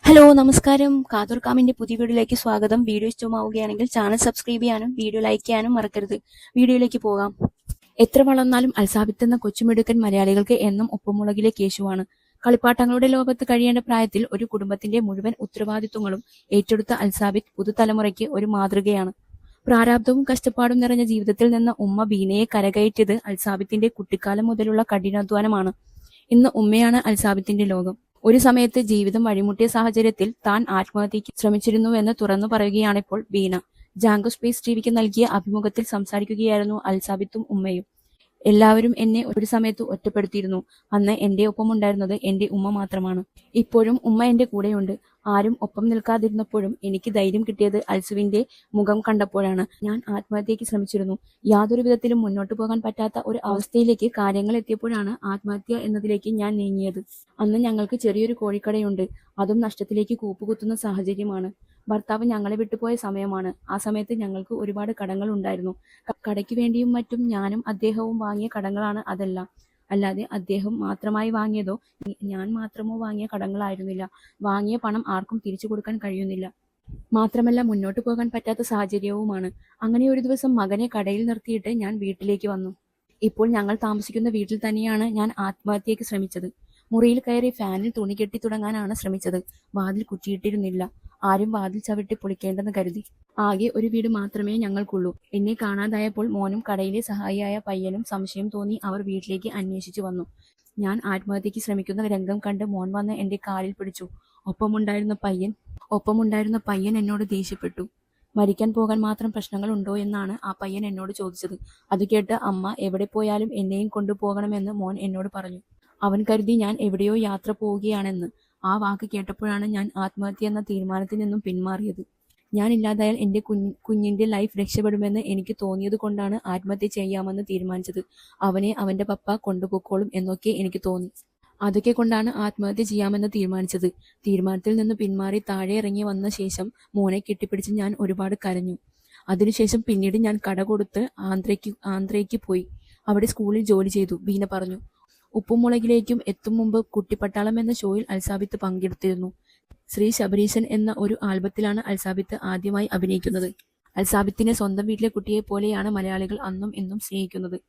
Hello നമസ്കാരം. കാതോർക്കാമിന്റെ പുതിയ വീഡിയോയിലേക്ക് സ്വാഗതം. വീഡിയോ ഇഷ്ടമാവുകയാണെങ്കിൽ ചാനൽ സബ്സ്ക്രൈബ് ചെയ്യാനും വീഡിയോ ലൈക്ക് ചെയ്യാനും മറക്കരുത്. വീഡിയോയിലേക്ക് പോകാം. എത്ര വളർന്നാലും അൽസാബിത്ത് എന്ന കൊച്ചുമിടുക്കൻ മലയാളികൾക്ക് എന്നും ഉപ്പുമുളകിലെ കേശുവാണ്. കളിപ്പാട്ടങ്ങളുടെ ലോകത്ത് കഴിയേണ്ട പ്രായത്തിൽ ഒരു കുടുംബത്തിന്റെ മുഴുവൻ ഉത്തരവാദിത്വങ്ങളും ഏറ്റെടുത്ത അൽസാബിത്ത് പുതുതലമുറയ്ക്ക് ഒരു മാതൃകയാണ്. പ്രാരാബ്ധവും കഷ്ടപ്പാടും നിറഞ്ഞ ജീവിതത്തിൽ നിന്ന് ഉമ്മ ബീനയെ കരകയറ്റിയത് അൽസാബിത്തിന്റെ കുട്ടിക്കാലം മുതലുള്ള കഠിനാധ്വാനമാണ്. ഇന്ന് ഉമ്മയാണ് അൽസാബിത്തിന്റെ ലോകം. ഒരു സമയത്ത് ജീവിതം വഴിമുട്ടിയ സാഹചര്യത്തിൽ താൻ ആത്മഹത്യയ്ക്ക് ശ്രമിച്ചിരുന്നുവെന്ന് തുറന്നു പറയുകയാണിപ്പോൾ ബീന. ജാങ്കോ സ്പേസ് ടിവിക്ക് നൽകിയ അഭിമുഖത്തിൽ സംസാരിക്കുകയായിരുന്നു അൽസാബിത്തും ഉമ്മയും. എല്ലാവരും എന്നെ ഒരു സമയത്ത് ഒറ്റപ്പെടുത്തിയിരുന്നു. അന്ന് എന്റെ ഒപ്പം ഉണ്ടായിരുന്നത് എന്റെ ഉമ്മ മാത്രമാണ്. ഇപ്പോഴും ഉമ്മ എന്റെ കൂടെയുണ്ട്. ആരും ഒപ്പം നിൽക്കാതിരുന്നപ്പോഴും എനിക്ക് ധൈര്യം കിട്ടിയത് അൽസുവിന്റെ മുഖം കണ്ടപ്പോഴാണ്. ഞാൻ ആത്മഹത്യയ്ക്ക് ശ്രമിച്ചിരുന്നു. യാതൊരു വിധത്തിലും മുന്നോട്ട് പോകാൻ പറ്റാത്ത ഒരു അവസ്ഥയിലേക്ക് കാര്യങ്ങൾ എത്തിയപ്പോഴാണ് ആത്മഹത്യ എന്നതിലേക്ക് ഞാൻ നീങ്ങിയത്. അന്ന് ഞങ്ങൾക്ക് ചെറിയൊരു കോഴിക്കടയുണ്ട്. അതും നഷ്ടത്തിലേക്ക് കൂപ്പുകുത്തുന്ന സാഹചര്യമാണ്. ഭർത്താവ് ഞങ്ങളെ വിട്ടുപോയ സമയമാണ്. ആ സമയത്ത് ഞങ്ങൾക്ക് ഒരുപാട് കടങ്ങൾ ഉണ്ടായിരുന്നു. കടയ്ക്ക് വേണ്ടിയും മറ്റും ഞാനും അദ്ദേഹവും വാങ്ങിയ കടങ്ങളാണ് അതെല്ലാം. അല്ലാതെ അദ്ദേഹം മാത്രമായി വാങ്ങിയതോ ഞാൻ മാത്രമോ വാങ്ങിയ കടങ്ങളായിരുന്നില്ല. വാങ്ങിയ പണം ആർക്കും തിരിച്ചു കൊടുക്കാൻ കഴിയുന്നില്ല. മാത്രമല്ല മുന്നോട്ട് പോകാൻ പറ്റാത്ത സാഹചര്യവുമാണ്. അങ്ങനെ ഒരു ദിവസം മകനെ കടയിൽ നിർത്തിയിട്ട് ഞാൻ വീട്ടിലേക്ക് വന്നു. ഇപ്പോൾ ഞങ്ങൾ താമസിക്കുന്ന വീട്ടിൽ തന്നെയാണ് ഞാൻ ആത്മഹത്യയ്ക്ക് ശ്രമിച്ചത്. മുറിയിൽ കയറി ഫാനിൽ തുണി കെട്ടി തുടങ്ങാനാണ് ശ്രമിച്ചത്. വാതിൽ കുറ്റിയിട്ടിരുന്നില്ല. ആരും വാതിൽ ചവിട്ടി പൊളിക്കേണ്ടെന്ന് കരുതി. ആകെ ഒരു വീട് മാത്രമേ ഞങ്ങൾക്കുള്ളൂ. എന്നെ കാണാതായപ്പോൾ മോനും കടയിലെ സഹായിയായ പയ്യനും സംശയം തോന്നി അവർ വീട്ടിലേക്ക് അന്വേഷിച്ചു വന്നു. ഞാൻ ആത്മഹത്യയ്ക്ക് ശ്രമിക്കുന്ന രംഗം കണ്ട് മോൻ വന്ന് എന്റെ കാലിൽ പിടിച്ചു. ഒപ്പമുണ്ടായിരുന്ന പയ്യൻ എന്നോട് ദേഷ്യപ്പെട്ടു. മരിക്കാൻ പോകാൻ മാത്രം പ്രശ്നങ്ങൾ ഉണ്ടോ എന്നാണ് ആ പയ്യൻ എന്നോട് ചോദിച്ചത്. അത് കേട്ട് അമ്മ എവിടെ പോയാലും എന്നെയും കൊണ്ടുപോകണമെന്ന് മോൻ എന്നോട് പറഞ്ഞു. അവൻ കരുതി ഞാൻ എവിടെയോ യാത്ര പോവുകയാണെന്ന്. ആ വാക്ക് കേട്ടപ്പോഴാണ് ഞാൻ ആത്മഹത്യ എന്ന തീരുമാനത്തിൽ നിന്നും പിന്മാറിയത്. ഞാൻ ഇല്ലാതായാൽ എൻ്റെ കുഞ്ഞിന്റെ ലൈഫ് രക്ഷപ്പെടുമെന്ന് എനിക്ക് തോന്നിയത് കൊണ്ടാണ് ആത്മഹത്യ ചെയ്യാമെന്ന് തീരുമാനിച്ചത്. അവനെ അവന്റെ പപ്പ കൊണ്ടുപോയിക്കോളും എന്നൊക്കെ എനിക്ക് തോന്നി. അതൊക്കെ കൊണ്ടാണ് ആത്മഹത്യ ചെയ്യാമെന്ന് തീരുമാനിച്ചത്. തീരുമാനത്തിൽ നിന്ന് പിന്മാറി താഴെ ഇറങ്ങി വന്ന ശേഷം മോനെ കെട്ടിപ്പിടിച്ച് ഞാൻ ഒരുപാട് കരഞ്ഞു. അതിനുശേഷം പിന്നീട് ഞാൻ കട കൊടുത്ത് ആന്ധ്രയ്ക്ക് പോയി. അവിടെ സ്കൂളിൽ ജോലി ചെയ്തു. ബീന പറഞ്ഞു. ഉപ്പുമുളകിലേക്കും എത്തും മുമ്പ് കുട്ടിപ്പട്ടാളം എന്ന ഷോയിൽ അൽസാബിത്ത് പങ്കെടുത്തിരുന്നു. ശ്രീ ശബരീശൻ എന്ന ഒരു ആൽബത്തിലാണ് അൽസാബിത്ത് ആദ്യമായി അഭിനയിക്കുന്നത്. അൽസാബിത്തിനെ സ്വന്തം വീട്ടിലെ കുട്ടിയെ പോലെയാണ് മലയാളികൾ അന്നും ഇന്നും സ്നേഹിക്കുന്നത്.